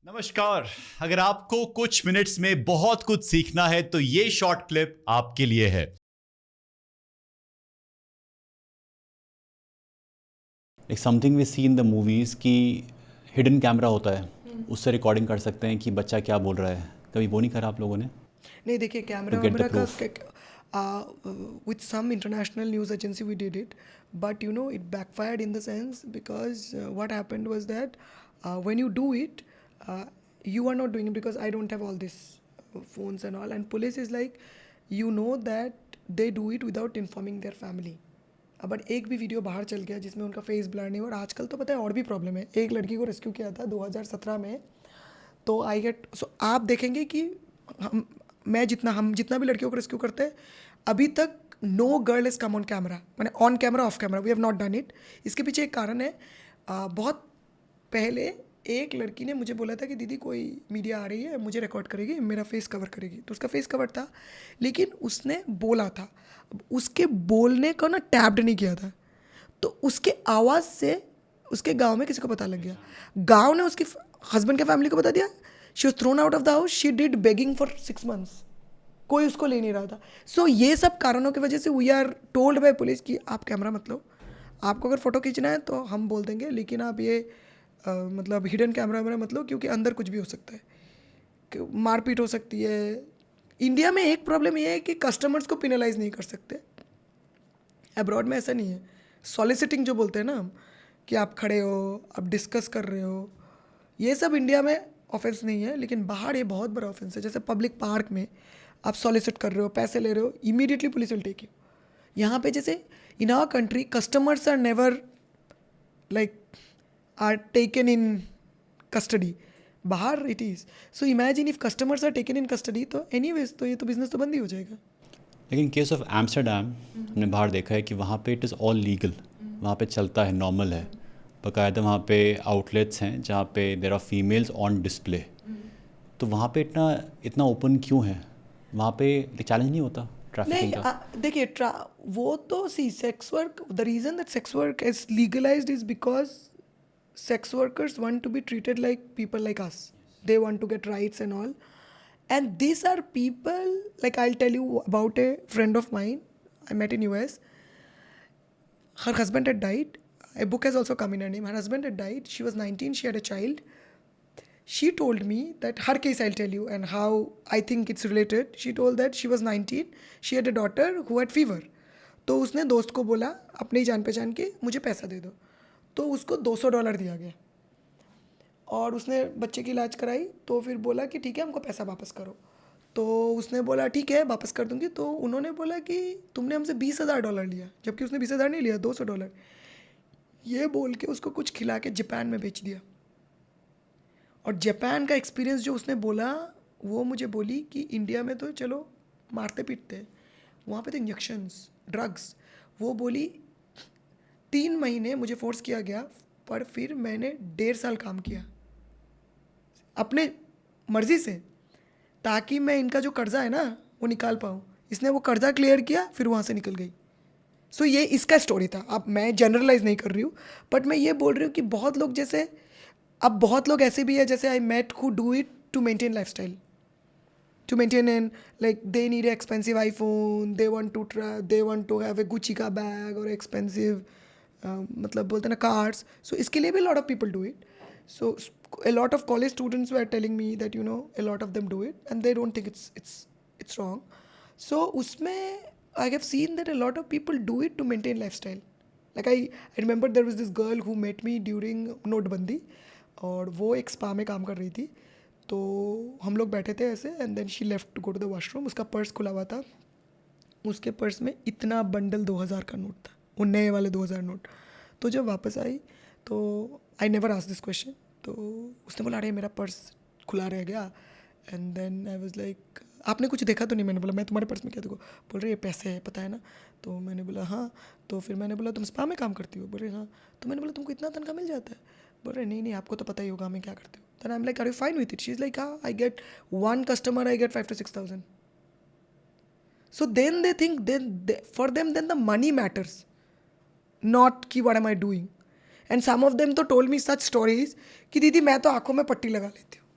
नमस्कार। अगर आपको कुछ मिनट्स में बहुत कुछ सीखना है तो ये शॉर्ट क्लिप आपके लिए है। एक something we see in the movies कि हिडन कैमरा होता है, उससे रिकॉर्डिंग कर सकते हैं कि बच्चा क्या बोल रहा है। कभी वो नहीं करा आप लोगों ने नहीं देखिए टू कैमरा गेट द वैमरा का proof? With some international news agency we did it but you know it backfired in the sense because what happened was that when you do it you are not doing it because I don't have all this phones and all and police is like you know that they do it without informing their family. अब एक भी video बाहर चल गया जिसमें उनका face blur नहीं हो और आजकल तो पता है और भी प्रॉब्लम है। एक लड़की को रेस्क्यू किया था 2017 में तो आई गेट सो आप देखेंगे कि हम जितना भी लड़कियों को रेस्क्यू करते हैं अभी तक no girl is come on camera, मैंने on camera off camera we have not done it. इसके पीछे एक कारण है। बहुत पहले एक लड़की ने मुझे बोला था कि दीदी कोई मीडिया आ रही है मुझे रिकॉर्ड करेगी मेरा फेस कवर करेगी, तो उसका फेस कवर था लेकिन उसने बोला था, उसके बोलने को ना टैप्ड नहीं किया था तो उसके आवाज़ से उसके गांव में किसी को पता लग गया। गांव ने उसके हस्बैंड के फैमिली को बता दिया। She was thrown out of the house, she did begging for 6 months, कोई उसको ले नहीं रहा था। सो ये सब कारणों की वजह से we are told by police कि आप कैमरा मत लो, आपको अगर फ़ोटो खींचना है तो हम बोल देंगे लेकिन आप ये मतलब हिडन कैमरा वैमरा मत लो क्योंकि अंदर कुछ भी हो सकता है, मारपीट हो सकती है। इंडिया में एक प्रॉब्लम ये है कि कस्टमर्स को पिनलाइज नहीं कर सकते, अब्रॉड में ऐसा नहीं है। सॉलिसिटिंग जो बोलते हैं ना हम कि आप खड़े हो आप डिस्कस कर रहे हो, ये सब इंडिया में ऑफेंस नहीं है लेकिन बाहर ये बहुत बड़ा ऑफेंस है। जैसे पब्लिक पार्क में आप सॉलिसिट कर रहे हो पैसे ले रहे हो immediately police will take you. यहाँ पे जैसे in our country customers are never like are taken in custody, बाहर it is. So imagine if customers are taken in custody तो एनीवेज तो ये तो बिजनेस तो बंद ही हो जाएगा। लेकिन केस ऑफ एम्स्टरडैम हमने बाहर देखा है कि वहाँ पे इट इज़ ऑल लीगल, वहाँ पे चलता है, नॉर्मल है। बाकायदा वहाँ पे आउटलेट्स हैं जहाँ पे there are females on display. तो वहाँ पे इतना ओपन क्यों है? वहाँ पे चैलेंज नहीं होता ट्रैफिकिंग का? देखिए वो तो see sex work, the reason that sex work is legalised is because sex workers want to be treated like people like us. They want to get rights and all. And these are people, like I'll tell you about a friend of mine I met in US. Her husband had died. A book has also come in her name. Her husband had died. She was 19. She had a child. She told me that her case I'll tell you and how I think it's related. She told that she was 19. She had a daughter who had fever. तो उसने दोस्त को बोला अपनी जान पहचान के मुझे पैसा दे दो, तो उसको $200 दिया गया और उसने बच्चे की इलाज कराई। तो फिर बोला कि ठीक है हमको पैसा वापस करो, तो उसने बोला ठीक है वापस कर दूंगी। तो उन्होंने बोला कि तुमने हमसे $20,000 लिया, जबकि उसने 20,000 नहीं लिया, $200। ये बोल के उसको कुछ खिला के जापान में बेच दिया। और जापान का एक्सपीरियंस जो उसने बोला वो मुझे बोली कि इंडिया में तो चलो मारते पीटते, वहाँ पे तो इंजेक्शंस ड्रग्स। वो बोली 3 महीने मुझे फोर्स किया गया पर फिर मैंने 1.5 साल काम किया अपने मर्ज़ी से ताकि मैं इनका जो कर्जा है ना वो निकाल पाऊँ। इसने वो कर्जा क्लियर किया फिर वहाँ से निकल गई। सो ये इसका स्टोरी था। अब मैं जनरलाइज नहीं कर रही हूँ बट मैं ये बोल रही हूँ कि बहुत लोग जैसे अब बहुत लोग ऐसे भी है जैसे I met who do it to maintain lifestyle, to maintain and like they need an expensive iPhone, they want to have a Gucci का bag or expensive मतलब बोलते ना कार्स। सो इसके लिए भी lot of people do it. So a lot of college students were telling me that you know a lot of them do it and they don't think it's wrong. So उसमें I have seen that a lot of people do it to maintain lifestyle. Like I remember there was this girl who met me during नोटबंदी और वो एक spa में काम कर रही थी। तो हम लोग बैठे थे ऐसे and then she left to go to the washroom. उसका पर्स खुला हुआ था, उसके पर्स में इतना बंडल 2000 का नोट था, वो नए वाले 2000 नोट। तो जब वापस आई तो I never asked this question, तो उसने बोला अरे मेरा पर्स खुला रह गया। And then I was like आपने कुछ देखा तो नहीं? मैंने बोला मैं तुम्हारे पर्स में क्या देखो? बोल रही है पैसे है पता है ना। तो मैंने बोला हाँ। तो फिर मैंने बोला तुम स्पा में काम करती हो? बोल रही हाँ। तो मैंने बोला तुमको इतना तनख्वाह मिल जाता है? बोल रहे नहीं आपको तो पता ही होगा मैं क्या करती हूँ। Then I'm like, are you fine with it? She's like, I get one customer, I get 5,000 to 6,000. So then they think, for them, then the money matters, not कि what am I doing. And some of them तो told me such stories कि दीदी मैं तो आँखों में पट्टी लगा लेती हूँ,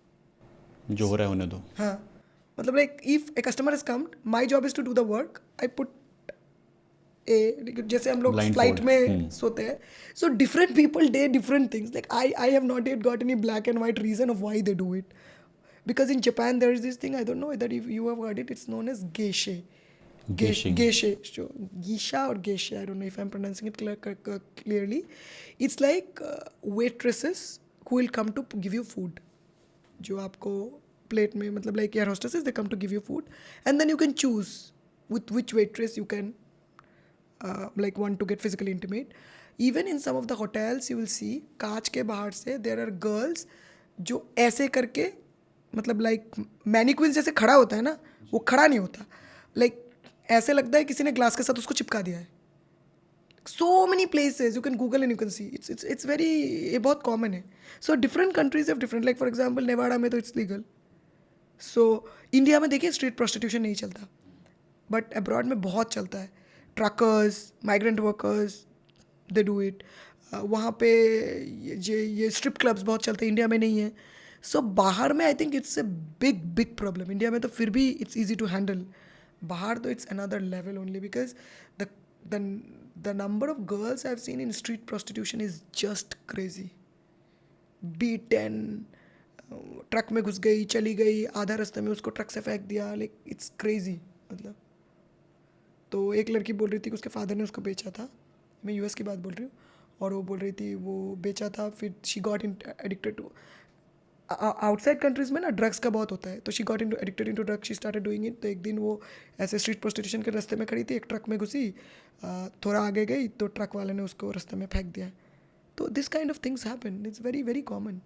जो हो रहा है उन्हें दो. हाँ, मतलब like if a customer is come, my job is to do the work, I put a, जैसे हम लोग Blindfold. फ्लाइट में सोते हैं, so different people do different things. Like I have not yet got any black and white reason of why they do it, because in Japan there is this thing, I don't know whether if you have heard it, it's known as geisha. Geishing. Geisha, geisha or geisha, I don't know if I'm pronouncing it clearly. It's like waitresses who will come to give you food, जो आपको plate में, मतलब like air hostesses, they come to give you food, and then you can choose with which waitress you can like want to get physically intimate. Even in some of the hotels you will see कांच के बाहर से there are girls जो ऐसे करके, मतलब like mannequin जैसे खड़ा होता है ना, वो खड़ा नहीं होता, लाइक ऐसे लगता है किसी ने ग्लास के साथ उसको चिपका दिया है. So many places you can Google and you can see, it's very, ये बहुत कॉमन है. So different countries have different, like for example Nevada में तो इट्स लीगल. सो इंडिया में देखिए स्ट्रीट प्रोस्टिट्यूशन नहीं चलता, बट अब्रॉड में बहुत चलता है. Truckers, migrant workers, they do it. वहाँ पे ये स्ट्रिप क्लब्स बहुत चलते हैं, इंडिया में नहीं है. सो बाहर में I think it's a big big problem. India में तो फिर भी इट्स ईजी टू हैंडल, बाहर तो it's another level only, because the number of girls I have seen in street prostitution is just crazy. B10, truck में घुस गई, चली गई, आधा रास्ते में उसको ट्रक से फेंक दिया, लाइक इट्स क्रेजी. मतलब तो एक लड़की बोल रही थी कि उसके फादर ने उसको बेचा था, मैं यूएस की बात बोल रही हूँ, और वो बोल रही थी वो बेचा था, फिर she got addicted to, outside countries में ना ड्रग्स का बहुत होता है, तो she got into addicted into drugs, she started doing it. तो एक दिन वो ऐसे स्ट्रीट प्रोस्टिट्यूशन के रास्ते में खड़ी थी, एक ट्रक में घुसी, थोड़ा आगे गई तो ट्रक वाले ने उसको रास्ते में फेंक दिया. तो this kind of things happen, it's very very common.